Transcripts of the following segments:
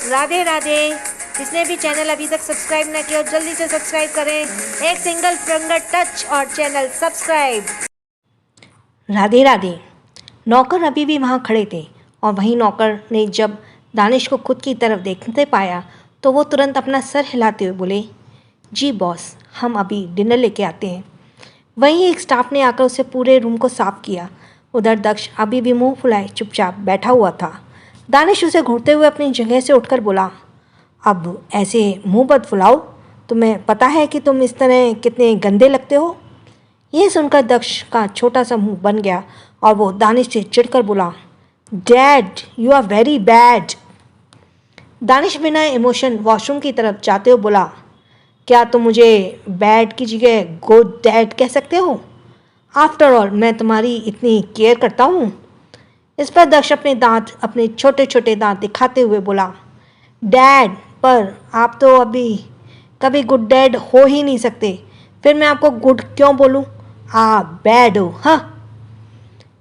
राधे राधे। जिसने भी चैनल अभी तक सब्सक्राइब ना किया जल्दी से सब्सक्राइब करें। एक सिंगल फिंगर टच और चैनल सब्सक्राइब। राधे राधे। नौकर अभी भी वहाँ खड़े थे और वहीं नौकर ने जब दानिश को खुद की तरफ देखते पाया तो वो तुरंत अपना सर हिलाते हुए बोले, जी बॉस, हम अभी डिनर लेके आते हैं। वहीं एक स्टाफ ने आकर उसे पूरे रूम को साफ किया। उधर दक्ष अभी भी मुंह फुलाए चुपचाप बैठा हुआ था। दानिश उसे घूरते हुए अपनी जगह से उठकर बोला, अब ऐसे मुंह मत फुलाओ, तुम्हें पता है कि तुम इस तरह कितने गंदे लगते हो। यह सुनकर दक्ष का छोटा सा मुंह बन गया और वो दानिश से चिढ़कर बोला, dad you are very bad. Danish बिना इमोशन वॉशरूम की तरफ जाते हुए बोला, क्या तुम मुझे बैड की जगह गुड डैड कह सकते हो? आफ्टर ऑल मैं तुम्हारी इतनी केयर करता हूँ। इस पर दक्ष अपने छोटे छोटे दांत दिखाते हुए बोला, डैड, पर आप तो अभी कभी गुड डैड हो ही नहीं सकते, फिर मैं आपको गुड क्यों बोलूँ? आप बैड हो। हाँ।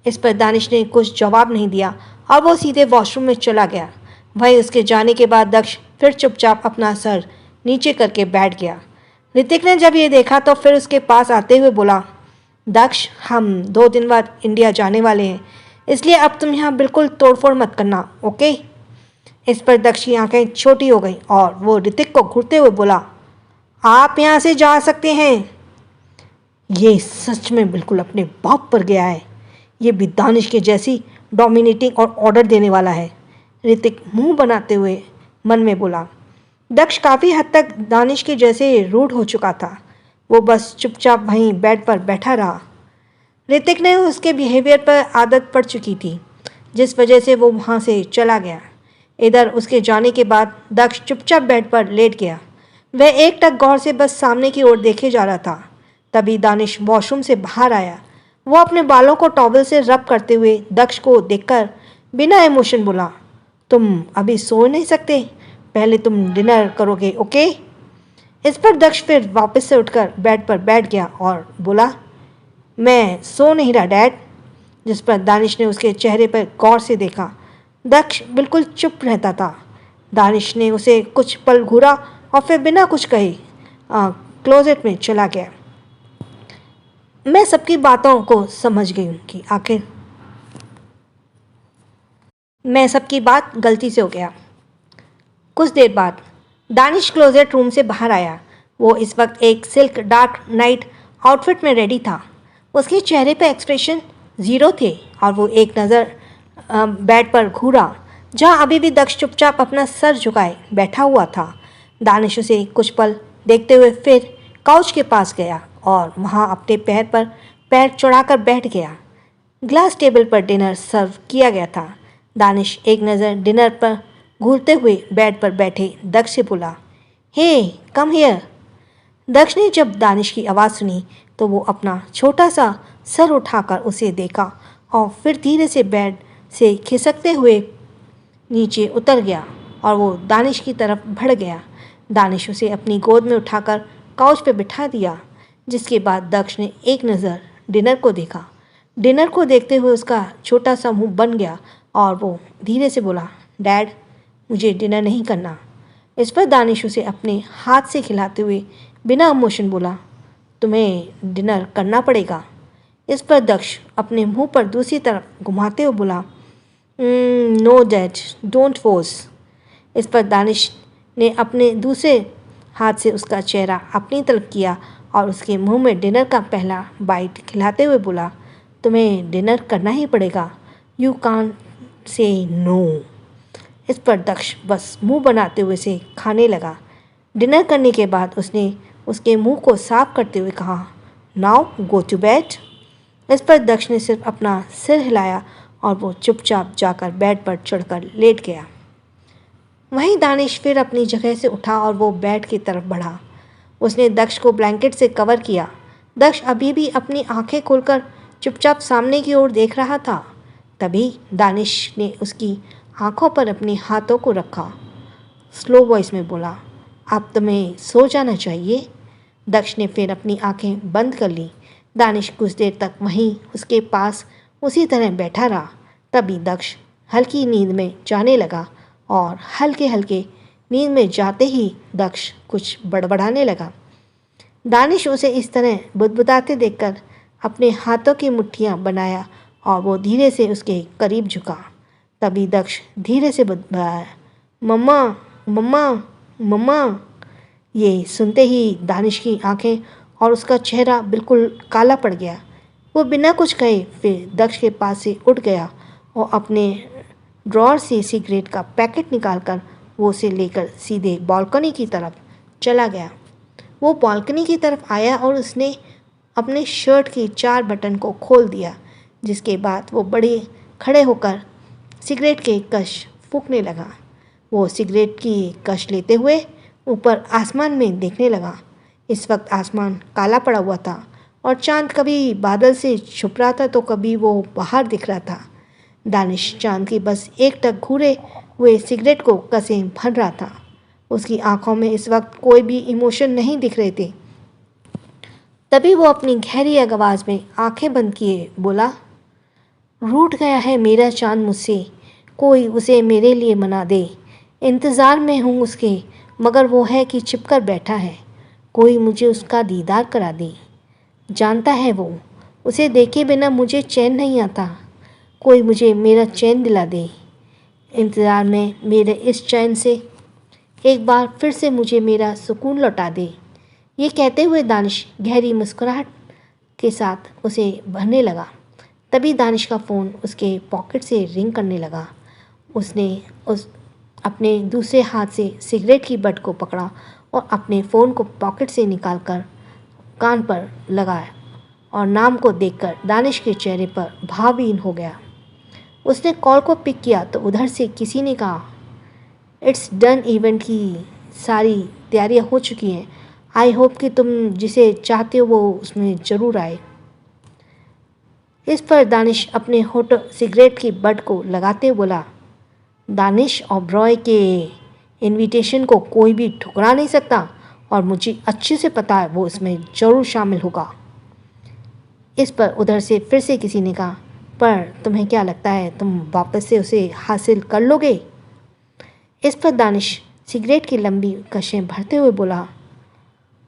इस पर दानिश ने कुछ जवाब नहीं दिया और वो सीधे वॉशरूम में चला गया। वहीं उसके जाने के बाद दक्ष फिर चुपचाप अपना सर नीचे करके बैठ गया। ऋतिक ने जब ये देखा तो फिर उसके पास आते हुए बोला, दक्ष, हम 2 दिन बाद इंडिया जाने वाले हैं, इसलिए अब तुम यहाँ बिल्कुल तोड़फोड़ मत करना, ओके? इस पर दक्ष की आंखें छोटी हो गई और वो ऋतिक को घूरते हुए बोला, आप यहाँ से जा सकते हैं। ये सच में बिल्कुल अपने बाप पर गया है। ये भी दानिश के जैसी डोमिनेटिंग और ऑर्डर देने वाला है। ऋतिक मुंह बनाते हुए मन में बोला। दक्ष काफ़ी हद तक दानिश के जैसे रूड हो चुका था। वो बस चुपचाप वहीं बेड पर बैठा रहा। ऋतिक ने उसके बिहेवियर पर आदत पड़ चुकी थी, जिस वजह से वो वहाँ से चला गया। इधर उसके जाने के बाद दक्ष चुपचाप बेड पर लेट गया। वह एक टक गौर से बस सामने की ओर देखे जा रहा था। तभी दानिश वॉशरूम से बाहर आया। वो अपने बालों को टॉवल से रब करते हुए दक्ष को देखकर बिना इमोशन बोला, तुम अभी सो नहीं सकते, पहले तुम डिनर करोगे, ओके? इस पर दक्ष फिर वापस से उठकर बेड पर बैठ गया और बोला, मैं सो नहीं रहा डैड। जिस पर दानिश ने उसके चेहरे पर गौर से देखा। दक्ष बिल्कुल चुप रहता था। दानिश ने उसे कुछ पल घूरा और फिर बिना कुछ कहे क्लोजेट में चला गया। मैं सबकी बातों को समझ गई हूँ कि आखिर मैं सबकी बात गलती से हो गया। कुछ देर बाद दानिश क्लोजेट रूम से बाहर आया। वो इस वक्त एक सिल्क डार्क नाइट आउटफिट में रेडी था। उसके चेहरे पर एक्सप्रेशन ज़ीरो थे और वो एक नज़र बेड पर घूरा, जहाँ अभी भी दक्ष चुपचाप अपना सर झुकाए बैठा हुआ था। दानिश उसे कुछ पल देखते हुए फिर काउच के पास गया और वहाँ अपने पैर पर पैर चढ़ाकर बैठ गया। ग्लास टेबल पर डिनर सर्व किया गया था। दानिश एक नज़र डिनर पर घूरते हुए बेड पर बैठे दक्ष से बोला, हे कम हियर। दक्ष ने जब दानिश की आवाज़ सुनी तो वो अपना छोटा सा सर उठाकर उसे देखा और फिर धीरे से बेड से खिसकते हुए नीचे उतर गया और वो दानिश की तरफ बढ़ गया। दानिश उसे अपनी गोद में उठाकर काउच पर बिठा दिया, जिसके बाद दक्ष ने एक नज़र डिनर को देखा। डिनर को देखते हुए उसका छोटा सा मुंह बन गया और वो धीरे से बोला, डैड, मुझे डिनर नहीं करना। इस पर दानिश उसे अपने हाथ से खिलाते हुए बिना इमोशन बोला, तुम्हें डिनर करना पड़ेगा। इस पर दक्ष अपने मुंह पर दूसरी तरफ घुमाते हुए बोला, नो डैड, डोंट फोर्स। इस पर दानिश ने अपने दूसरे हाथ से उसका चेहरा अपनी तरफ किया और उसके मुंह में डिनर का पहला बाइट खिलाते हुए बोला, तुम्हें डिनर करना ही पड़ेगा, यू कांट से नो। इस पर दक्ष बस मुंह बनाते हुए से खाने लगा। डिनर करने के बाद उसने उसके मुंह को साफ करते हुए कहा, नाउ गो टू बेड। इस पर दक्ष ने सिर्फ अपना सिर हिलाया और वो चुपचाप जाकर बेड पर चढ़कर लेट गया। वहीं दानिश फिर अपनी जगह से उठा और वो बेड की तरफ बढ़ा। उसने दक्ष को ब्लैंकेट से कवर किया। दक्ष अभी भी अपनी आंखें खोलकर चुपचाप सामने की ओर देख रहा था। तभी दानिश ने उसकी आंखों पर अपने हाथों को रखा। स्लो वॉइस में बोला, अब तुम्हें सो जाना चाहिए। दक्ष ने फिर अपनी आंखें बंद कर ली। दानिश कुछ देर तक वहीं उसके पास उसी तरह बैठा रहा। तभी दक्ष हल्की नींद में जाने लगा और हल्के हल्के नींद में जाते ही दक्ष कुछ बड़बड़ाने लगा। दानिश उसे इस तरह बुदबुदाते देखकर अपने हाथों की मुट्ठियाँ बनाया और वो धीरे से उसके करीब झुका। तभी दक्ष धीरे से बुदबुदाया, मम्मा मम्मा मम्मा। ये सुनते ही दानिश की आंखें और उसका चेहरा बिल्कुल काला पड़ गया। वो बिना कुछ कहे फिर दक्ष के पास से उठ गया और अपने ड्रॉअर से सिगरेट का पैकेट निकालकर वो उसे लेकर सीधे बालकनी की तरफ चला गया। वो बालकनी की तरफ आया और उसने अपने शर्ट की 4 बटन को खोल दिया, जिसके बाद वो बड़े खड़े होकर सिगरेट के कश फूंकने लगा। वो सिगरेट की कश लेते हुए ऊपर आसमान में देखने लगा। इस वक्त आसमान काला पड़ा हुआ था और चांद कभी बादल से छुप रहा था तो कभी वो बाहर दिख रहा था। दानिश चांद की बस एक टक घूरे हुए सिगरेट को कसे भर रहा था। उसकी आंखों में इस वक्त कोई भी इमोशन नहीं दिख रहे थे। तभी वो अपनी गहरी आवाज़ में आंखें बंद किए बोला, रूठ गया है मेरा चांद मुझसे, कोई उसे मेरे लिए मना दे। इंतज़ार में हूँ उसके, मगर वो है कि छिपकर बैठा है, कोई मुझे उसका दीदार करा दे। जानता है वो, उसे देखे बिना मुझे चैन नहीं आता, कोई मुझे मेरा चैन दिला दे। इंतज़ार में मेरे इस चैन से एक बार फिर से मुझे मेरा सुकून लौटा दे। ये कहते हुए दानिश गहरी मुस्कुराहट के साथ उसे भरने लगा। तभी दानिश का फ़ोन उसके पॉकेट से रिंग करने लगा। उसने अपने दूसरे हाथ से सिगरेट की बट को पकड़ा और अपने फ़ोन को पॉकेट से निकालकर कान पर लगाया और नाम को देखकर दानिश के चेहरे पर भावहीन हो गया। उसने कॉल को पिक किया तो उधर से किसी ने कहा, इट्स डन, इवेंट की सारी तैयारियां हो चुकी हैं। आई होप कि तुम जिसे चाहते हो वो उसमें ज़रूर आए। इस पर दानिश अपने होठों सिगरेट की बट को लगाते बोला, दानिश ओबरॉय के इनविटेशन को कोई भी ठुकरा नहीं सकता और मुझे अच्छे से पता है वो इसमें ज़रूर शामिल होगा। इस पर उधर से फिर से किसी ने कहा, पर तुम्हें क्या लगता है तुम वापस से उसे हासिल कर लोगे? इस पर दानिश सिगरेट की लंबी कशें भरते हुए बोला,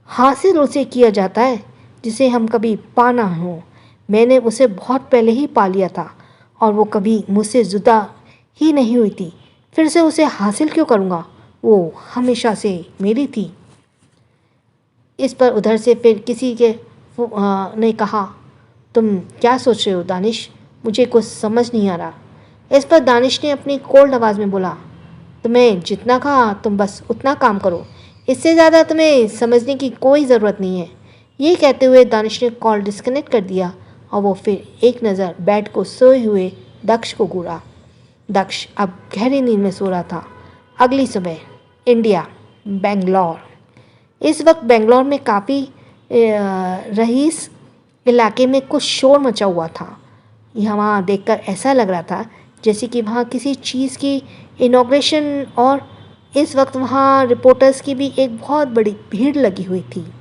हासिल उसे किया जाता है जिसे हम कभी पा ना हो। मैंने उसे बहुत पहले ही पा लिया था और वो कभी मुझसे जुदा ही नहीं हुई थी। फिर से उसे हासिल क्यों करूँगा? वो हमेशा से मेरी थी। इस पर उधर से फिर किसी के ने कहा, तुम क्या सोच रहे हो दानिश? मुझे कुछ समझ नहीं आ रहा। इस पर दानिश ने अपनी कोल्ड आवाज़ में बोला, तुम्हें जितना कहा तुम बस उतना काम करो, इससे ज़्यादा तुम्हें समझने की कोई ज़रूरत नहीं है। ये कहते हुए दानिश ने कॉल डिस्कनेक्ट कर दिया और वो फिर एक नज़र बेड को सोए हुए दक्ष को घूरा। दक्ष अब गहरी नींद में सो रहा था। अगली सुबह इंडिया, बेंगलोर। इस वक्त बेंगलोर में काफ़ी रईस इलाके में कुछ शोर मचा हुआ था। यहाँ देखकर ऐसा लग रहा था जैसे कि वहाँ किसी चीज़ की इनॉग्रेशन, और इस वक्त वहाँ रिपोर्टर्स की भी एक बहुत बड़ी भीड़ लगी हुई थी।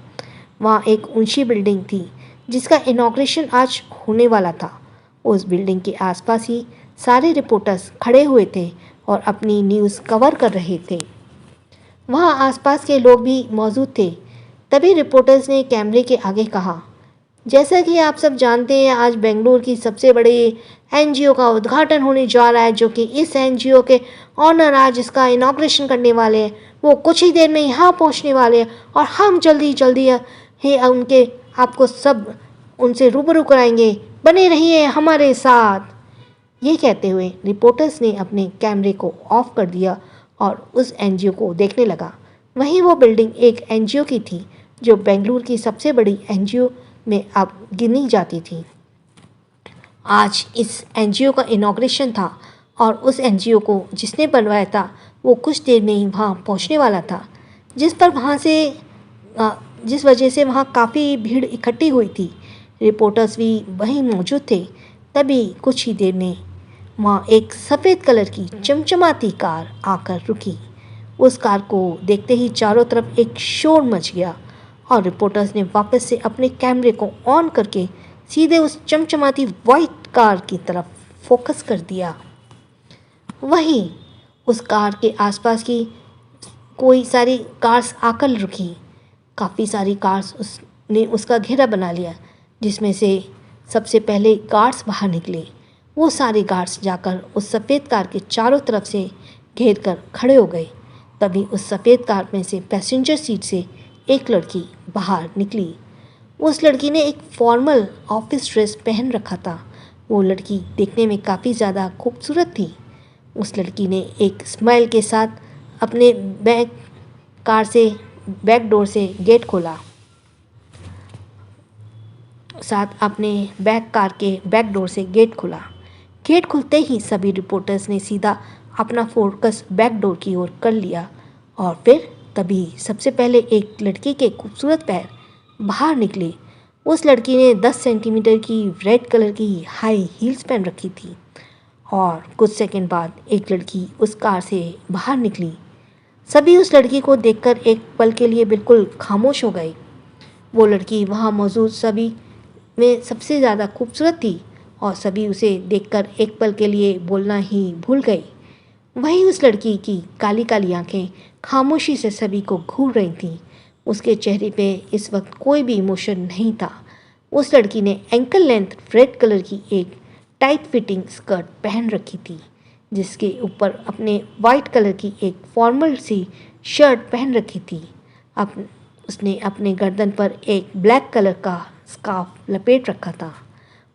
वहाँ एक ऊंची बिल्डिंग थी जिसका इनॉग्रेशन आज होने वाला था। उस बिल्डिंग के आसपास ही सारे रिपोर्टर्स खड़े हुए थे और अपनी न्यूज़ कवर कर रहे थे। वहाँ आसपास के लोग भी मौजूद थे। तभी रिपोर्टर्स ने कैमरे के आगे कहा, जैसा कि आप सब जानते हैं आज बेंगलुरु की सबसे बड़े एनजीओ का उद्घाटन होने जा रहा है, जो कि इस एनजीओ के ऑनर आज इसका इनॉग्रेशन करने वाले हैं। वो कुछ ही देर में यहाँ पहुँचने वाले हैं और हम जल्दी ही उनके आपको सब उनसे रूबरू कराएंगे। बने रहिए हमारे साथ। ये कहते हुए रिपोर्टर्स ने अपने कैमरे को ऑफ कर दिया और उस एनजीओ को देखने लगा। वहीं वो बिल्डिंग एक एनजीओ की थी जो बेंगलुरु की सबसे बड़ी एनजीओ में अब गिनी जाती थी। आज इस एनजीओ का इनॉग्रेशन था और उस एनजीओ को जिसने बनवाया था वो कुछ देर में ही वहाँ पहुँचने वाला था, जिस वजह से वहाँ काफ़ी भीड़ इकट्ठी हुई थी। रिपोर्टर्स भी वहीं मौजूद थे। तभी कुछ ही देर में वहाँ एक सफ़ेद कलर की चमचमाती कार आकर रुकी। उस कार को देखते ही चारों तरफ एक शोर मच गया और रिपोर्टर्स ने वापस से अपने कैमरे को ऑन करके सीधे उस चमचमाती वाइट कार की तरफ फोकस कर दिया। वहीं उस कार के आसपास की कोई सारी कार्स आकर रुकी। काफ़ी सारी कार्स उसने उसका घेरा बना लिया, जिसमें से सबसे पहले गार्ड्स बाहर निकले। वो सारे गार्ड्स जाकर उस सफ़ेद कार के चारों तरफ से घेर कर खड़े हो गए। तभी उस सफ़ेद कार में से पैसेंजर सीट से एक लड़की बाहर निकली। उस लड़की ने एक फॉर्मल ऑफिस ड्रेस पहन रखा था। वो लड़की देखने में काफ़ी ज़्यादा खूबसूरत थी। उस लड़की ने एक स्माइल के साथ अपने बैक डोर से गेट खोला। गेट खुलते ही सभी रिपोर्टर्स ने सीधा अपना फोकस बैक डोर की ओर कर लिया और फिर तभी सबसे पहले एक लड़की के खूबसूरत पैर बाहर निकले। उस लड़की ने 10 सेंटीमीटर की रेड कलर की हाई हील्स पहन रखी थी और कुछ सेकंड बाद एक लड़की उस कार से बाहर निकली। सभी उस लड़की को देखकर एक पल के लिए बिल्कुल खामोश हो गए। वो लड़की वहाँ मौजूद सभी में सबसे ज़्यादा खूबसूरत थी और सभी उसे देखकर एक पल के लिए बोलना ही भूल गए। वहीं उस लड़की की काली काली आंखें खामोशी से सभी को घूर रही थीं। उसके चेहरे पे इस वक्त कोई भी इमोशन नहीं था। उस लड़की ने एंकल लेंथ रेड कलर की एक टाइट फिटिंग स्कर्ट पहन रखी थी, जिसके ऊपर अपने वाइट कलर की एक फॉर्मल सी शर्ट पहन रखी थी। उसने अपने गर्दन पर एक ब्लैक कलर का स्कार्फ लपेट रखा था।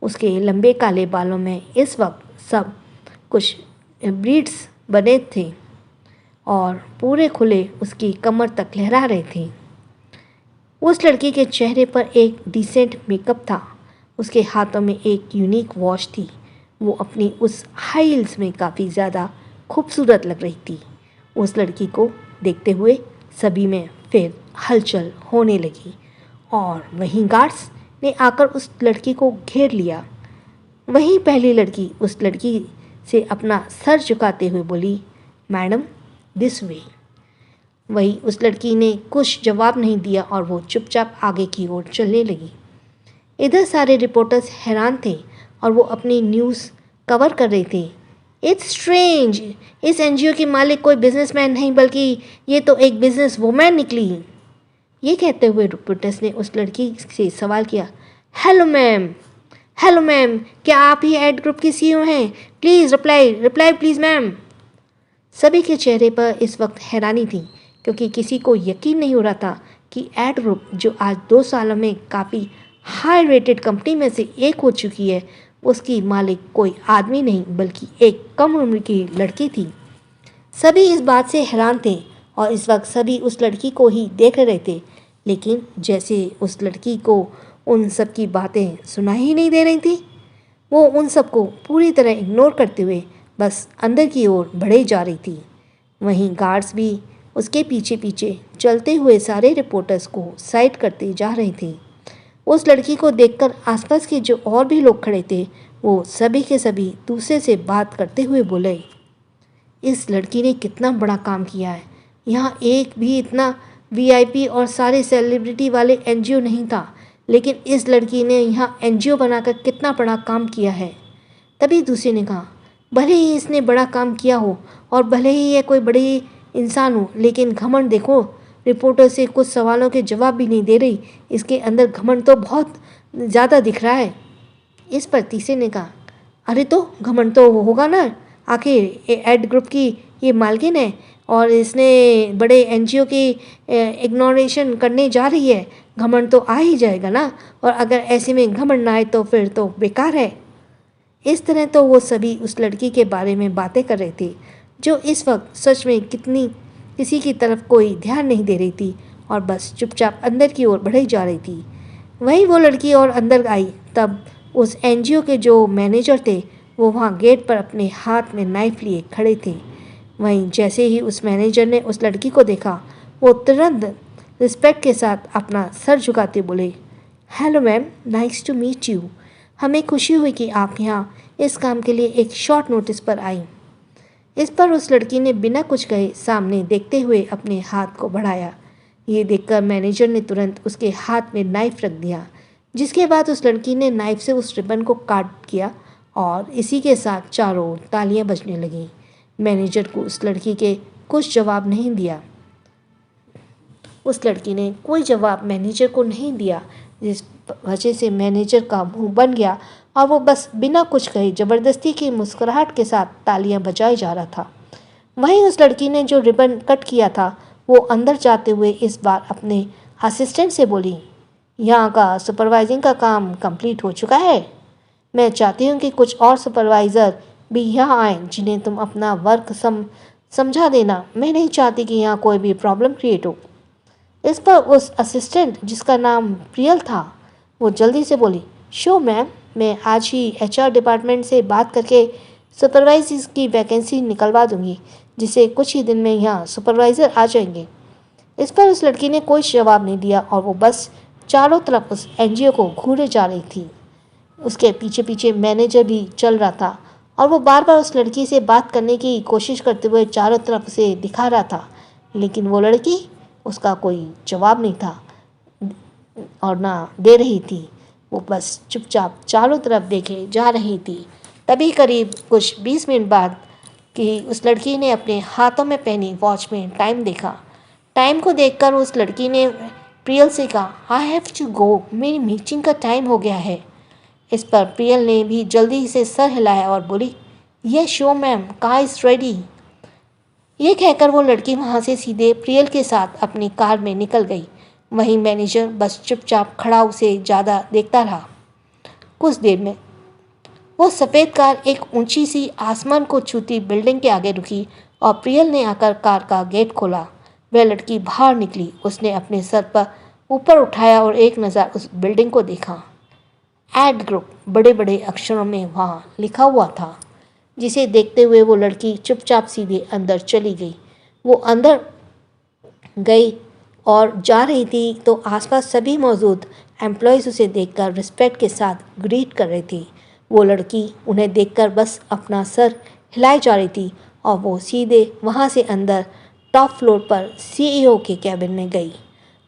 उसके लंबे काले बालों में इस वक्त सब कुछ ब्रीड्स बने थे और पूरे खुले उसकी कमर तक लहरा रहे थे। उस लड़की के चेहरे पर एक डिसेंट मेकअप था। उसके हाथों में एक यूनिक वॉच थी। वो अपनी उस हाई हील्स में काफ़ी ज़्यादा खूबसूरत लग रही थी। उस लड़की को देखते हुए सभी में फिर हलचल होने लगी और वहीं गार्ड्स ने आकर उस लड़की को घेर लिया। वहीं पहली लड़की उस लड़की से अपना सर झुकाते हुए बोली, मैडम दिस वे। वहीं उस लड़की ने कुछ जवाब नहीं दिया और वो चुपचाप आगे की ओर चलने लगी। इधर सारे रिपोर्टर्स हैरान थे और वो अपनी न्यूज़ कवर कर रहे थे। इट्स स्ट्रेंज, इस एनजीओ की मालिक कोई बिजनेसमैन नहीं बल्कि ये तो एक बिजनेस वुमेन निकली। ये कहते हुए रिपोर्टर्स ने उस लड़की से सवाल किया, हेलो मैम, क्या आप ही एड ग्रुप की सीईओ हैं? Please reply please ma'am. सभी के चेहरे पर इस वक्त हैरानी थी, क्योंकि किसी को यकीन नहीं हो रहा था कि एड ग्रुप जो आज 2 सालों में काफ़ी हाई रेटेड कंपनी में से एक हो चुकी है, उसकी मालिक कोई आदमी नहीं बल्कि एक कम उम्र की लड़की थी। सभी इस बात से हैरान थे और इस वक्त सभी उस लड़की को ही देख रहे थे, लेकिन जैसे उस लड़की को उन सब की बातें सुनाई ही नहीं दे रही थी। वो उन सबको पूरी तरह इग्नोर करते हुए बस अंदर की ओर बढ़े जा रही थी। वहीं गार्ड्स भी उसके पीछे पीछे चलते हुए सारे रिपोर्टर्स को साइड करते जा रहे थे। उस लड़की को देखकर आसपास के जो और भी लोग खड़े थे, वो सभी के सभी दूसरे से बात करते हुए बोले, इस लड़की ने कितना बड़ा काम किया है। यहाँ एक भी इतना वीआईपी और सारे सेलिब्रिटी वाले एनजीओ नहीं था, लेकिन इस लड़की ने यहाँ एनजीओ बनाकर कितना बड़ा काम किया है। तभी दूसरे ने कहा, भले ही इसने बड़ा काम किया हो और भले ही यह कोई बड़ी इंसान हो, लेकिन घमंड देखो, रिपोर्टर से कुछ सवालों के जवाब भी नहीं दे रही। इसके अंदर घमंड तो बहुत ज़्यादा दिख रहा है। इस पर तीसरे ने कहा, अरे तो घमंड तो होगा ना, आखिर एड ग्रुप की ये मालकिन है और इसने बड़े एनजीओ की इग्नोरेशन करने जा रही है। घमंड तो आ ही जाएगा ना, और अगर ऐसे में घमंड ना आए तो फिर तो बेकार है। इस तरह तो वो सभी उस लड़की के बारे में बातें कर रहे थे, जो इस वक्त सच में किसी की तरफ कोई ध्यान नहीं दे रही थी और बस चुपचाप अंदर की ओर बढ़ी जा रही थी। वहीं वो लड़की और अंदर आई, तब उस एनजीओ के जो मैनेजर थे वो वहाँ गेट पर अपने हाथ में नाइफ लिए खड़े थे। वहीं जैसे ही उस मैनेजर ने उस लड़की को देखा, वो तुरंत रिस्पेक्ट के साथ अपना सर झुकाते बोले, hello ma'am, nice to meet you. हमें खुशी हुई कि आप यहाँ इस काम के लिए एक शॉर्ट नोटिस पर आई। इस पर उस लड़की ने बिना कुछ कहे सामने देखते हुए अपने हाथ को बढ़ाया। ये देखकर मैनेजर ने तुरंत उसके हाथ में नाइफ रख दिया, जिसके बाद उस लड़की ने नाइफ से उस रिबन को काट किया और इसी के साथ चारों ओर तालियां बजने लगीं। मैनेजर को उस लड़की के कुछ जवाब नहीं दिया। उस लड़की ने कोई जवाब मैनेजर को नहीं दिया, जिस वजह से मैनेजर का मुंह बन गया और वो बस बिना कुछ कहे ज़बरदस्ती की मुस्कुराहट के साथ तालियां बजाए जा रहा था। वहीं उस लड़की ने जो रिबन कट किया था वो अंदर जाते हुए इस बार अपने असिस्टेंट से बोली, यहाँ का सुपरवाइजिंग का काम कंप्लीट हो चुका है। मैं चाहती हूँ कि कुछ और सुपरवाइज़र भी यहाँ आए जिन्हें तुम अपना वर्क समझा देना। मैं नहीं चाहती कि यहाँ कोई भी प्रॉब्लम क्रिएट हो। इस पर उस असिस्टेंट जिसका नाम प्रियल था वो जल्दी से बोली, शो मैम, मैं आज ही HR डिपार्टमेंट से बात करके सुपरवाइजर की वैकेंसी निकलवा दूंगी, जिससे कुछ ही दिन में यहाँ सुपरवाइज़र आ जाएंगे। इस पर उस लड़की ने कोई जवाब नहीं दिया और वो बस चारों तरफ उस NGO को घूरे जा रही थी। उसके पीछे पीछे मैनेजर भी चल रहा था और वो बार बार उस लड़की से बात करने की कोशिश करते हुए चारों तरफ से दिखा रहा था, लेकिन वो लड़की उसका कोई जवाब नहीं था और ना दे रही थी। वो बस चुपचाप चारों तरफ देखे जा रही थी। तभी करीब कुछ 20 मिनट बाद कि उस लड़की ने अपने हाथों में पहनी वॉच में टाइम देखा। टाइम को देखकर उस लड़की ने प्रियल से कहा, आई हैव टू गो, मेरी मीटिंग का टाइम हो गया है। इस पर प्रियल ने भी जल्दी से सर हिलाया और बोली, yes show ma'am, car is ready. ये कहकर वो लड़की वहाँ से सीधे प्रियल के साथ अपनी कार में निकल गई। वहीं मैनेजर बस चुपचाप खड़ा उसे ज़्यादा देखता रहा। कुछ देर में वो सफ़ेद कार एक ऊंची सी आसमान को छूती बिल्डिंग के आगे रुकी और प्रियल ने आकर कार का गेट खोला। वह लड़की बाहर निकली। उसने अपने सर पर ऊपर उठाया और एक नज़र उस बिल्डिंग को देखा। एड ग्रुप बड़े बड़े अक्षरों में वहाँ लिखा हुआ था, जिसे देखते हुए वो लड़की चुपचाप सीधे अंदर चली गई। वो अंदर गई और जा रही थी तो आसपास सभी मौजूद एम्प्लॉयज़ उसे देखकर रिस्पेक्ट के साथ ग्रीट कर रही थी। वो लड़की उन्हें देखकर बस अपना सर हिलाए जा रही थी और वो सीधे वहाँ से अंदर टॉप फ्लोर पर CEO के कैबिन में गई।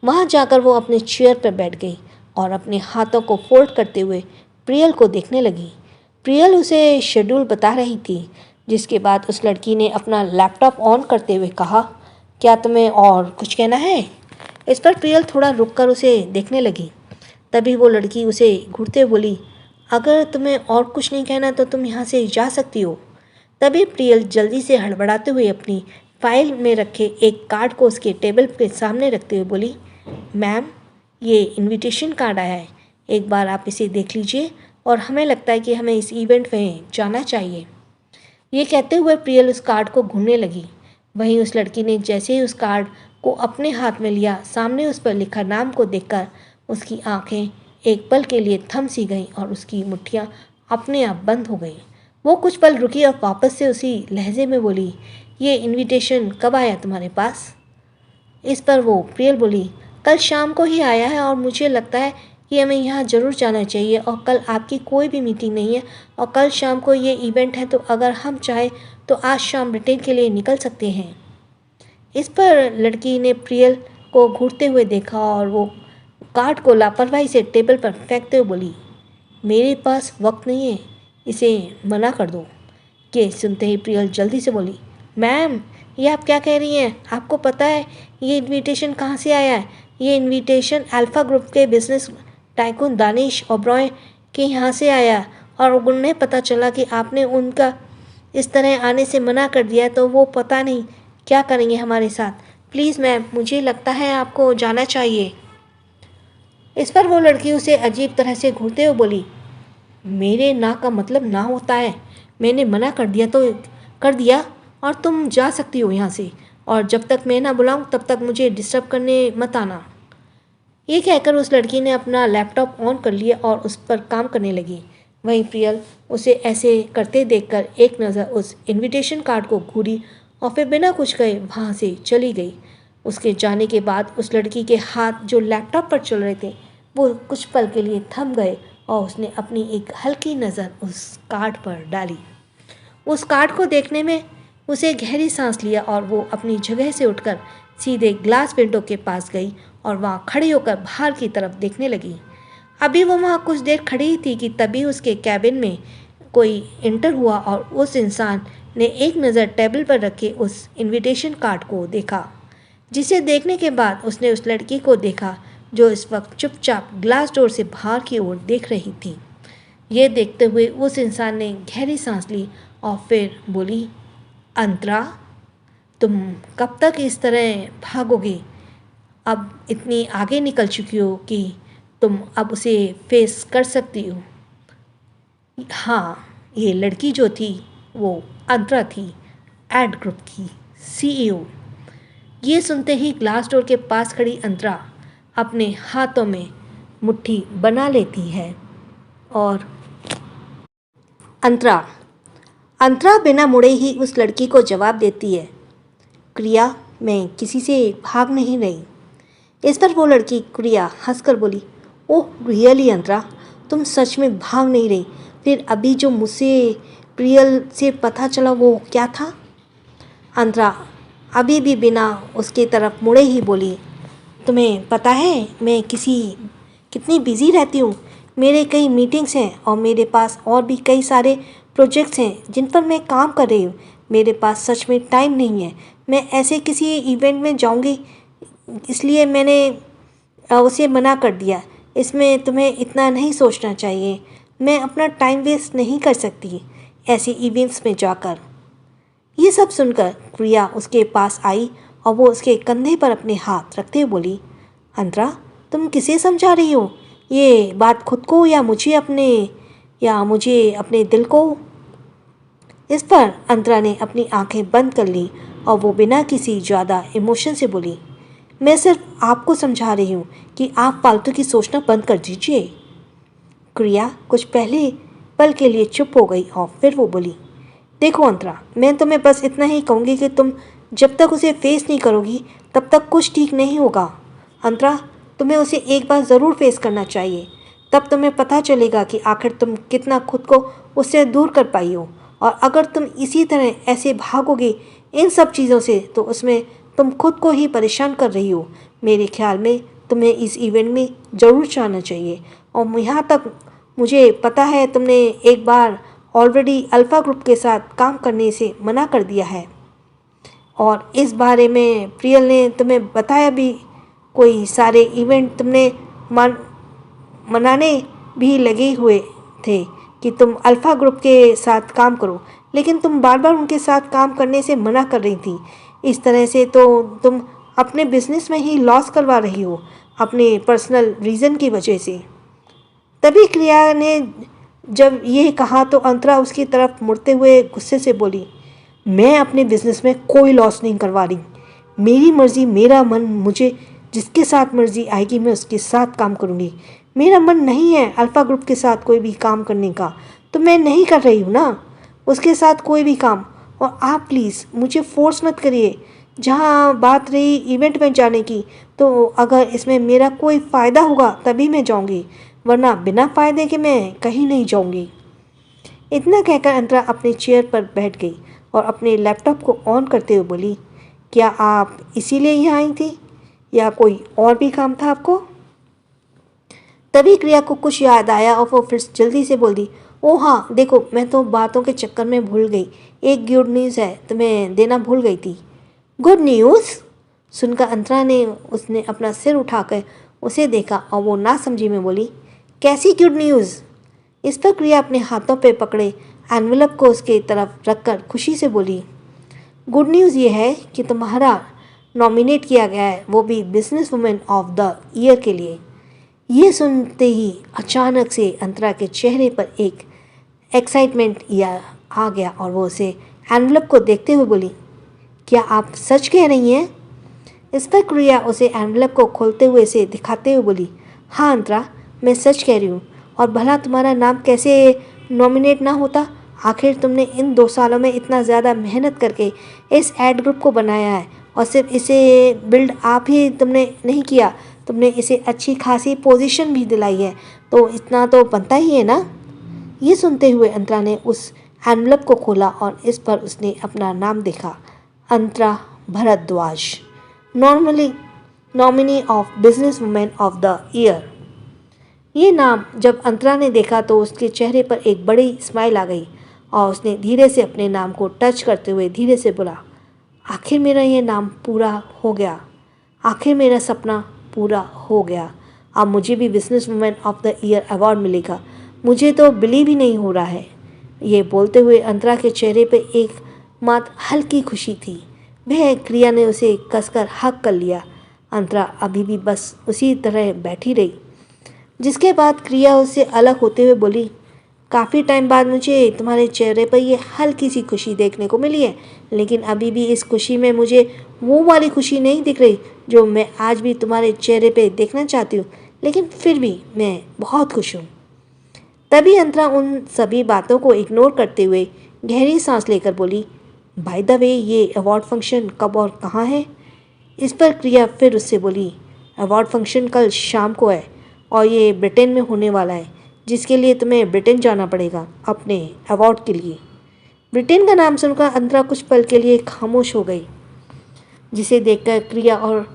वहाँ जाकर वो अपने चेयर पर बैठ गई और अपने हाथों को फोल्ड करते हुए प्रियल को देखने लगी। प्रियल उसे शेड्यूल बता रही थी, जिसके बाद उस लड़की ने अपना लैपटॉप ऑन करते हुए कहा, क्या तुम्हें और कुछ कहना है? इस पर प्रियल थोड़ा रुककर उसे देखने लगी। तभी वो लड़की उसे घूरते हुए बोली, अगर तुम्हें और कुछ नहीं कहना तो तुम यहाँ से जा सकती हो। तभी प्रियल जल्दी से हड़बड़ाते हुए अपनी फाइल में रखे एक कार्ड को उसके टेबल के सामने रखते हुए बोली, मैम, ये इनविटेशन कार्ड आया है, एक बार आप इसे देख लीजिए और हमें लगता है कि हमें इस इवेंट में जाना चाहिए। ये कहते हुए प्रियल उस कार्ड को घूरने लगी। वहीं उस लड़की ने जैसे ही उस कार्ड को अपने हाथ में लिया, सामने उस पर लिखा नाम को देखकर उसकी आंखें एक पल के लिए थम सी गईं और उसकी मुट्ठियाँ अपने आप बंद हो गईं। वो कुछ पल रुकी और वापस से उसी लहजे में बोली, ये इनविटेशन कब आया तुम्हारे पास? इस पर वो प्रियल बोली, कल शाम को ही आया है और मुझे लगता है कि हमें यहाँ ज़रूर जाना चाहिए और कल आपकी कोई भी मीटिंग नहीं है और कल शाम को ये इवेंट है, तो अगर हम चाहें तो आज शाम ब्रिटेन के लिए निकल सकते हैं। इस पर लड़की ने प्रियल को घूरते हुए देखा और वो कार्ड को लापरवाही से टेबल पर फेंकते हुए बोली, मेरे पास वक्त नहीं है, इसे मना कर दो। ये सुनते ही प्रियल जल्दी से बोली, मैम, ये आप क्या कह रही हैं? आपको पता है ये इनविटेशन कहाँ से आया है? ये इनविटेशन अल्फ़ा ग्रुप के बिजनेस टाइकून दानिश ओबरॉय के यहाँ से आया और उन्हें पता चला कि आपने उनका इस तरह आने से मना कर दिया, तो वो पता नहीं क्या करेंगे हमारे साथ। प्लीज़ मैम, मुझे लगता है आपको जाना चाहिए। इस पर वो लड़की उसे अजीब तरह से घूरते हुए बोली, मेरे ना का मतलब ना होता है। मैंने मना कर दिया तो कर दिया और तुम जा सकती हो यहाँ से, और जब तक मैं ना बुलाऊं तब तक मुझे डिस्टर्ब करने मत आना। ये कहकर उस लड़की ने अपना लैपटॉप ऑन कर लिया और उस पर काम करने लगी। वहीं प्रियल उसे ऐसे करते देखकर एक नज़र उस इनविटेशन कार्ड को घूरी और फिर बिना कुछ कहे वहाँ से चली गई। उसके जाने के बाद उस लड़की के हाथ जो लैपटॉप पर चल रहे थे वो कुछ पल के लिए थम गए और उसने अपनी एक हल्की नज़र उस कार्ड पर डाली। उस कार्ड को देखने में उसे गहरी सांस लिया और वो अपनी जगह से उठकर सीधे ग्लास विंडो के पास गई और वहाँ खड़ी होकर बाहर की तरफ देखने लगी। अभी वो वहाँ कुछ देर खड़ी थी कि तभी उसके कैबिन में कोई इंटर हुआ और उस इंसान ने एक नज़र टेबल पर रखे उस इनविटेशन कार्ड को देखा, जिसे देखने के बाद उसने उस लड़की को देखा जो इस वक्त चुपचाप ग्लास डोर से बाहर की ओर देख रही थी। ये देखते हुए उस इंसान ने गहरी सांस ली और फिर बोली, अंतरा, तुम कब तक इस तरह भागोगे? अब इतनी आगे निकल चुकी हो कि तुम अब उसे फेस कर सकती हो। हाँ, ये लड़की जो थी वो अंतरा थी, एड ग्रुप की CEO। ये सुनते ही ग्लास डोर के पास खड़ी अंतरा अपने हाथों में मुट्ठी बना लेती है और अंतरा अंतरा बिना मुड़े ही उस लड़की को जवाब देती है, क्रिया, मैं किसी से भाग नहीं रही। इस पर वो लड़की क्रिया हंसकर बोली, ओह रियली अंतरा, तुम सच में भाग नहीं रही? फिर अभी जो मुझसे प्रियल से पता चला वो क्या था? अंतरा अभी भी बिना उसके तरफ मुड़े ही बोली, तुम्हें पता है मैं कितनी बिजी रहती हूँ। मेरे कई मीटिंग्स हैं और मेरे पास और भी कई सारे प्रोजेक्ट्स हैं जिन पर मैं काम कर रही हूँ। मेरे पास सच में टाइम नहीं है। मैं ऐसे किसी इवेंट में जाऊँगी, इसलिए मैंने उसे मना कर दिया। इसमें तुम्हें इतना नहीं सोचना चाहिए। मैं अपना टाइम वेस्ट नहीं कर सकती ऐसे इवेंट्स में जाकर। ये सब सुनकर प्रिया उसके पास आई और वो उसके कंधे पर अपने हाथ रखते हुए बोली, अंतरा, तुम किसे समझा रही हो? ये बात खुद को या मुझे अपने दिल को? इस पर अंतरा ने अपनी आंखें बंद कर ली और वो बिना किसी ज़्यादा इमोशन से बोली, मैं सिर्फ आपको समझा रही हूँ कि आप फालतू की सोचना बंद कर दीजिए। क्रिया कुछ पहले पल के लिए चुप हो गई और फिर वो बोली, देखो अंतरा, मैं तुम्हें बस इतना ही कहूँगी कि तुम जब तक उसे फेस नहीं करोगी तब तक कुछ ठीक नहीं होगा। अंतरा, तुम्हें उसे एक बार ज़रूर फेस करना चाहिए, तब तुम्हें पता चलेगा कि आखिर तुम कितना खुद को उससे दूर कर पाई हो। और अगर तुम इसी तरह ऐसे भागोगे इन सब चीज़ों से तो उसमें तुम खुद को ही परेशान कर रही हो। मेरे ख्याल में तुम्हें इस इवेंट में ज़रूर जाना चाहिए। और यहाँ तक मुझे पता है तुमने एक बार ऑलरेडी अल्फ़ा ग्रुप के साथ काम करने से मना कर दिया है और इस बारे में प्रियल ने तुम्हें बताया भी। कोई सारे इवेंट तुमने मनाने भी लगे हुए थे कि तुम अल्फ़ा ग्रुप के साथ काम करो, लेकिन तुम बार बार उनके साथ काम करने से मना कर रही थी। इस तरह से तो तुम अपने बिजनेस में ही लॉस करवा रही हो अपने पर्सनल रीज़न की वजह से। तभी क्रिया ने जब ये कहा तो अंतरा उसकी तरफ मुड़ते हुए गुस्से से बोली, मैं अपने बिजनेस में कोई लॉस नहीं करवा रही। मेरी मर्ज़ी, मेरा मन, मुझे जिसके साथ मर्ज़ी आएगी मैं उसके साथ काम करूँगी। मेरा मन नहीं है अल्फ़ा ग्रुप के साथ कोई भी काम करने का, तो मैं नहीं कर रही हूँ ना उसके साथ कोई भी काम। और आप प्लीज़ मुझे फोर्स मत करिए। जहाँ बात रही इवेंट में जाने की, तो अगर इसमें मेरा कोई फ़ायदा होगा तभी मैं जाऊँगी, वरना बिना फ़ायदे के मैं कहीं नहीं जाऊँगी। इतना कहकर अंतरा अपने चेयर पर बैठ गई और अपने लैपटॉप को ऑन करते हुए बोली, क्या आप इसीलिए यहाँ आई थी या कोई और भी काम था आपको? तभी क्रिया को कुछ याद आया और वो फिर जल्दी से बोल दी, ओह हाँ, देखो मैं तो बातों के चक्कर में भूल गई। एक गुड न्यूज़ है, तुम्हें देना भूल गई थी। Good news? सुनकर अंतरा ने उसने अपना सिर उठाकर उसे देखा और वो ना समझी में बोली, कैसी गुड न्यूज़? इस पर क्रिया अपने हाथों पे पकड़े एनवेलप को उसके तरफ रखकर खुशी से बोली, गुड न्यूज़ ये है कि तुम्हारा नॉमिनेट किया गया है, वो भी business women of the year के लिए। ये सुनते ही अचानक से अंतरा के चेहरे पर एक एक्साइटमेंट आ गया और वो उसे एनवेलप को देखते हुए बोली, क्या आप सच कह रही हैं? इस पर क्रिया उसे एनवेलप को खोलते हुए से दिखाते हुए बोली, हाँ अंतरा, मैं सच कह रही हूँ। और भला तुम्हारा नाम कैसे नॉमिनेट ना होता? आखिर तुमने इन 2 सालों में इतना ज़्यादा मेहनत करके इस एड ग्रुप को बनाया है और सिर्फ इसे बिल्ड आप ही तुमने नहीं किया, तुमने इसे अच्छी खासी पोजीशन भी दिलाई है, तो इतना तो बनता ही है ना। ये सुनते हुए अंतरा ने उस एनवेलप को खोला और इस पर उसने अपना नाम देखा, Antara Bhardwaj, nominee of business women of the year. ये नाम जब अंतरा ने देखा तो उसके चेहरे पर एक बड़ी स्माइल आ गई और उसने धीरे से अपने नाम को टच करते हुए धीरे से बोला, आखिर मेरा ये नाम पूरा हो गया, आखिर मेरा सपना पूरा हो गया। अब मुझे भी business women of the year award मिलेगा। मुझे तो बिलीव ही नहीं हो रहा है। ये बोलते हुए अंतरा के चेहरे पर एक मात्र हल्की खुशी थी। वह क्रिया ने उसे कसकर हक कर लिया। अंतरा अभी भी बस उसी तरह बैठी रही। जिसके बाद क्रिया उससे अलग होते हुए बोली, काफ़ी टाइम बाद मुझे तुम्हारे चेहरे पर ये हल्की सी खुशी देखने को मिली है, लेकिन अभी भी इस खुशी में मुझे वो वाली खुशी नहीं दिख रही जो मैं आज भी तुम्हारे चेहरे पे देखना चाहती हूँ, लेकिन फिर भी मैं बहुत खुश हूँ। तभी अंतरा उन सभी बातों को इग्नोर करते हुए गहरी सांस लेकर बोली, बाय द वे ये अवार्ड फंक्शन कब और कहाँ है? इस पर क्रिया फिर उससे बोली, अवार्ड फंक्शन कल शाम को है और ये ब्रिटेन में होने वाला है, जिसके लिए तुम्हें ब्रिटेन जाना पड़ेगा अपने अवार्ड के लिए। ब्रिटेन का नाम सुनकर अंतरा कुछ पल के लिए खामोश हो गई, जिसे देखकर क्रिया और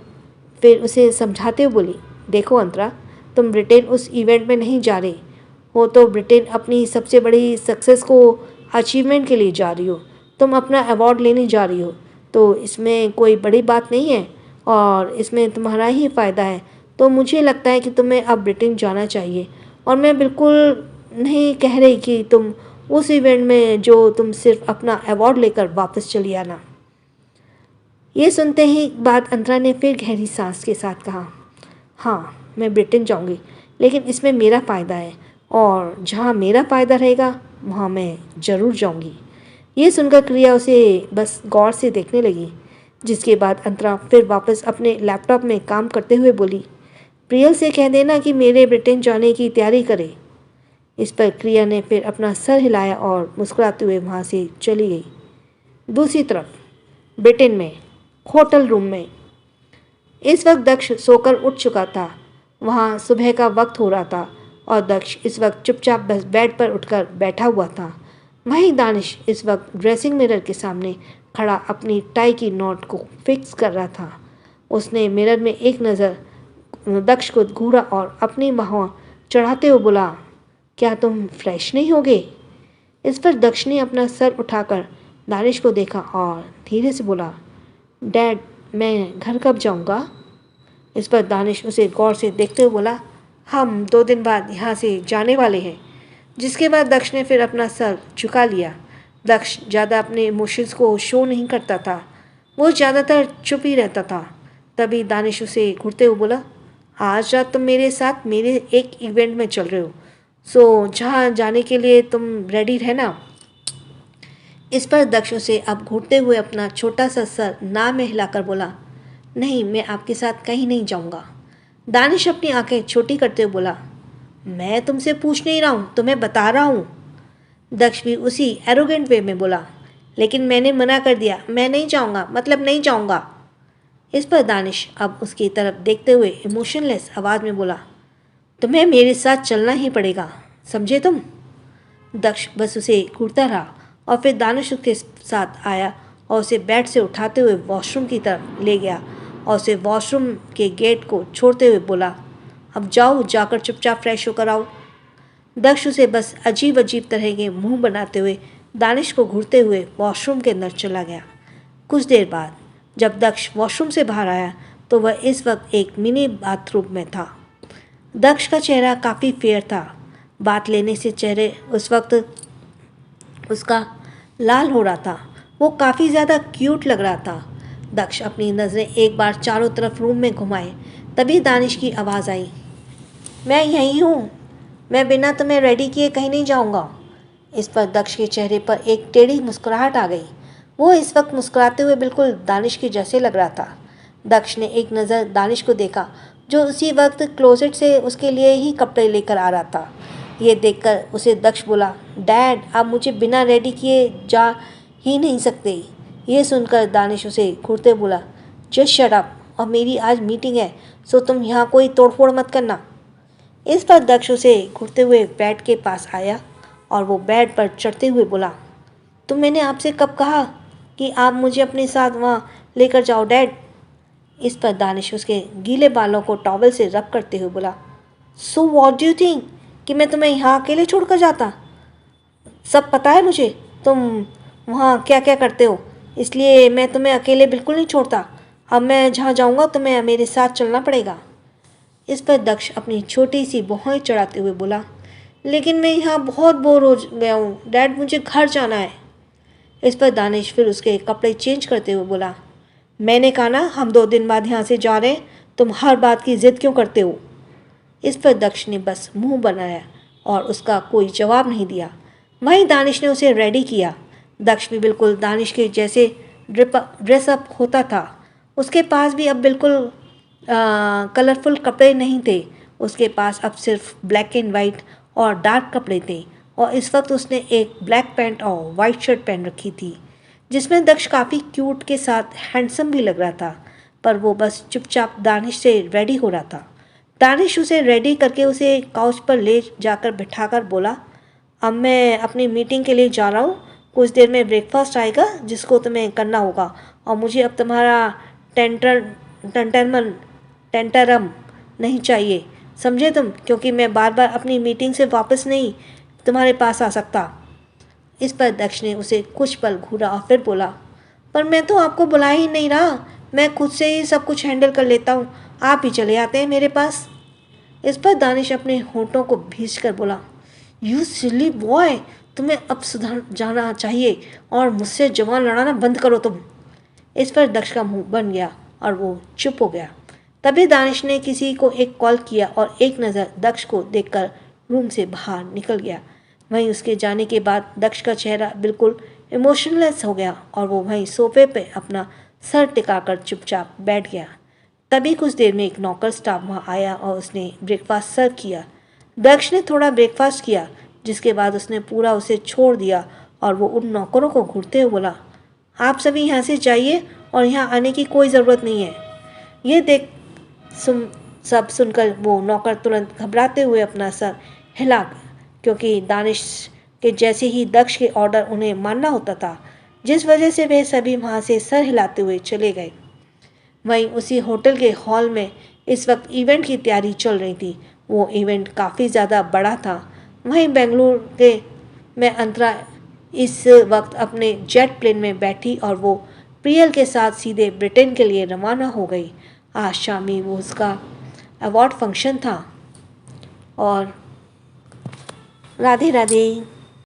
फिर उसे समझाते हुए बोली, देखो अंतरा, तुम ब्रिटेन उस इवेंट में नहीं जा रही हो तो ब्रिटेन अपनी सबसे बड़ी सक्सेस को अचीवमेंट के लिए जा रही हो। तुम अपना अवार्ड लेने जा रही हो, तो इसमें कोई बड़ी बात नहीं है और इसमें तुम्हारा ही फ़ायदा है। तो मुझे लगता है कि तुम्हें अब ब्रिटेन जाना चाहिए और मैं बिल्कुल नहीं कह रही कि तुम उस इवेंट में जो तुम सिर्फ अपना अवार्ड लेकर वापस चली आना। ये सुनते ही बाद अंतरा ने फिर गहरी सांस के साथ कहा, हाँ मैं ब्रिटेन जाऊंगी, लेकिन इसमें मेरा फ़ायदा है और जहाँ मेरा फ़ायदा रहेगा वहाँ मैं ज़रूर जाऊंगी। ये सुनकर क्रिया उसे बस गौर से देखने लगी, जिसके बाद अंतरा फिर वापस अपने लैपटॉप में काम करते हुए बोली, प्रियल से कह देना कि मेरे ब्रिटेन जाने की तैयारी करे। इस पर क्रिया ने फिर अपना सर हिलाया और मुस्कुराते हुए वहाँ से चली गई। दूसरी तरफ ब्रिटेन में होटल रूम में इस वक्त दक्ष सोकर उठ चुका था। वहाँ सुबह का वक्त हो रहा था और दक्ष इस वक्त चुपचाप बस बेड पर उठकर बैठा हुआ था। वहीं दानिश इस वक्त ड्रेसिंग मिरर के सामने खड़ा अपनी टाई की नॉट को फिक्स कर रहा था। उसने मिरर में एक नज़र दक्ष को घूरा और अपनी बाहों चढ़ाते हुए बोला, क्या तुम फ्रेश नहीं होगे? इस पर दक्ष ने अपना सर उठाकर दानिश को देखा और धीरे से बोला, डैड मैं घर कब जाऊंगा? इस पर दानिश उसे गौर से देखते हुए बोला, हम 2 दिन बाद यहाँ से जाने वाले हैं। जिसके बाद दक्ष ने फिर अपना सर झुका लिया। दक्ष ज़्यादा अपने इमोशंस को शो नहीं करता था, वो ज़्यादातर चुप ही रहता था। तभी दानिश उसे घूरते हुए बोला, आज रात तुम मेरे साथ मेरे एक इवेंट में चल रहे हो, सो जहाँ जाने के लिए तुम रेडी रहना। इस पर दक्ष उसे अब घूरते हुए अपना छोटा सा सर ना में हिलाकर बोला, नहीं मैं आपके साथ कहीं नहीं जाऊँगा। दानिश अपनी आंखें छोटी करते हुए बोला, मैं तुमसे पूछ नहीं रहा हूँ, तुम्हें बता रहा हूँ। दक्ष भी उसी एरोगेंट वे में बोला, लेकिन मैंने मना कर दिया, मैं नहीं जाऊँगा, मतलब नहीं जाऊँगा। इस पर दानिश अब उसकी तरफ देखते हुए इमोशनलेस आवाज़ में बोला, तुम्हें मेरे साथ चलना ही पड़ेगा, समझे तुम? दक्ष बस उसे घूरता रहा और फिर दानिश उसके साथ आया और उसे बेड से उठाते हुए वॉशरूम की तरफ ले गया और उसे वॉशरूम के गेट को छोड़ते हुए बोला, अब जाओ, जाकर चुपचाप फ्रेश होकर आओ। दक्ष उसे बस अजीब अजीब तरह के मुंह बनाते हुए दानिश को घूरते हुए वॉशरूम के अंदर चला गया। कुछ देर बाद जब दक्ष वॉशरूम से बाहर आया तो वह इस वक्त एक मिनी बाथरूम में था। दक्ष का चेहरा काफ़ी फेयर था। बात लेने से चेहरे उस वक्त उसका लाल हो रहा था। वो काफ़ी ज़्यादा क्यूट लग रहा था। दक्ष अपनी नज़रें एक बार चारों तरफ रूम में घुमाए, तभी दानिश की आवाज़ आई, मैं यहीं हूँ, मैं बिना तुम्हें रेडी किए कहीं नहीं जाऊँगा। इस पर दक्ष के चेहरे पर एक टेढ़ी मुस्कुराहट आ गई। वो इस वक्त मुस्कुराते हुए बिल्कुल दानिश के जैसे लग रहा था। दक्ष ने एक नज़र दानिश को देखा, जो उसी वक्त क्लोजेट से उसके लिए ही कपड़े लेकर आ रहा था। ये देखकर उसे दक्ष बोला, डैड आप मुझे बिना रेडी किए जा ही नहीं सकते। ये सुनकर दानिश उसे घूरते बोला, जस्ट शट अप, और मेरी आज मीटिंग है, सो तुम यहाँ कोई तोड़फोड़ मत करना। इस पर दक्ष उसे घूरते हुए बेड के पास आया और वो बेड पर चढ़ते हुए बोला, तो मैंने आपसे कब कहा कि आप मुझे अपने साथ वहाँ लेकर जाओ डैड? इस पर दानिश उसके गीले बालों को टॉवल से रब करते हुए बोला, so what do you think कि मैं तुम्हें यहाँ अकेले छोड़कर जाता? सब पता है मुझे तुम वहाँ क्या क्या करते हो, इसलिए मैं तुम्हें अकेले बिल्कुल नहीं छोड़ता। अब मैं जहाँ जाऊँगा तुम्हें मेरे साथ चलना पड़ेगा। इस पर दक्ष अपनी छोटी सी भौहें चढ़ाते हुए बोला, लेकिन मैं यहाँ बहुत बोर हो गया हूँ डैड, मुझे घर जाना है। इस पर दानिश फिर उसके कपड़े चेंज करते हुए बोला, मैंने कहा ना हम 2 दिन बाद यहाँ से जा रहे हैं, तुम हर बात की ज़िद क्यों करते हो? इस पर दक्ष ने बस मुंह बनाया और उसका कोई जवाब नहीं दिया। वहीं दानिश ने उसे रेडी किया। दक्ष भी बिल्कुल दानिश के जैसे ड्रेसअप होता था। उसके पास भी अब बिल्कुल कलरफुल कपड़े नहीं थे। उसके पास अब सिर्फ ब्लैक एंड वाइट और डार्क कपड़े थे और इस वक्त उसने एक ब्लैक पैंट और वाइट शर्ट पहन रखी थी, जिसमें दक्ष काफ़ी क्यूट के साथ हैंडसम भी लग रहा था। पर वो बस चुपचाप दानिश से रेडी हो रहा था। दानिश उसे रेडी करके उसे काउच पर ले जाकर बिठाकर बोला, अब मैं अपनी मीटिंग के लिए जा रहा हूँ। कुछ देर में ब्रेकफास्ट आएगा जिसको तुम्हें करना होगा और मुझे अब तुम्हारा टेंटरम नहीं चाहिए, समझे तुम? क्योंकि मैं बार बार अपनी मीटिंग से वापस नहीं तुम्हारे पास आ सकता। इस पर दक्ष ने उसे कुछ पल घूरा और फिर बोला, पर मैं तो आपको बुला ही नहीं रहा, मैं खुद से ही सब कुछ हैंडल कर लेता हूँ, आप ही चले आते हैं मेरे पास। इस पर दानिश अपने होंठों को भींच कर बोला, यू सिली बॉय, तुम्हें अब सुधर जाना चाहिए और मुझसे जवान लड़ाना बंद करो तुम। इस पर दक्ष का मुंह बन गया और वो चुप हो गया। तभी दानिश ने किसी को एक कॉल किया और एक नज़र दक्ष को देखकर रूम से बाहर निकल गया। वहीं उसके जाने के बाद दक्ष का चेहरा बिल्कुल इमोशनलेस हो गया और वो वहीं सोफे पे अपना सर टिकाकर चुपचाप बैठ गया। तभी कुछ देर में एक नौकर स्टाफ वहाँ आया और उसने ब्रेकफास्ट सर्व किया। दक्ष ने थोड़ा ब्रेकफास्ट किया, जिसके बाद उसने पूरा उसे छोड़ दिया और वो उन नौकरों को घूरते हुए बोला, आप सभी यहाँ से जाइए और यहाँ आने की कोई ज़रूरत नहीं है। ये देख सब सुनकर वो नौकर तुरंत घबराते हुए अपना सर हिला, क्योंकि दानिश के जैसे ही दक्ष के ऑर्डर उन्हें मानना होता था, जिस वजह से वे सभी वहाँ से सर हिलाते हुए चले गए। वहीं उसी होटल के हॉल में इस वक्त इवेंट की तैयारी चल रही थी। वो इवेंट काफ़ी ज़्यादा बड़ा था। वहीं बेंगलुरु के में अंतरा इस वक्त अपने जेट प्लेन में बैठी और वो प्रियल के साथ सीधे ब्रिटेन के लिए रवाना हो गई। आज शाम ही वो उसका अवार्ड फंक्शन था। और राधे राधे।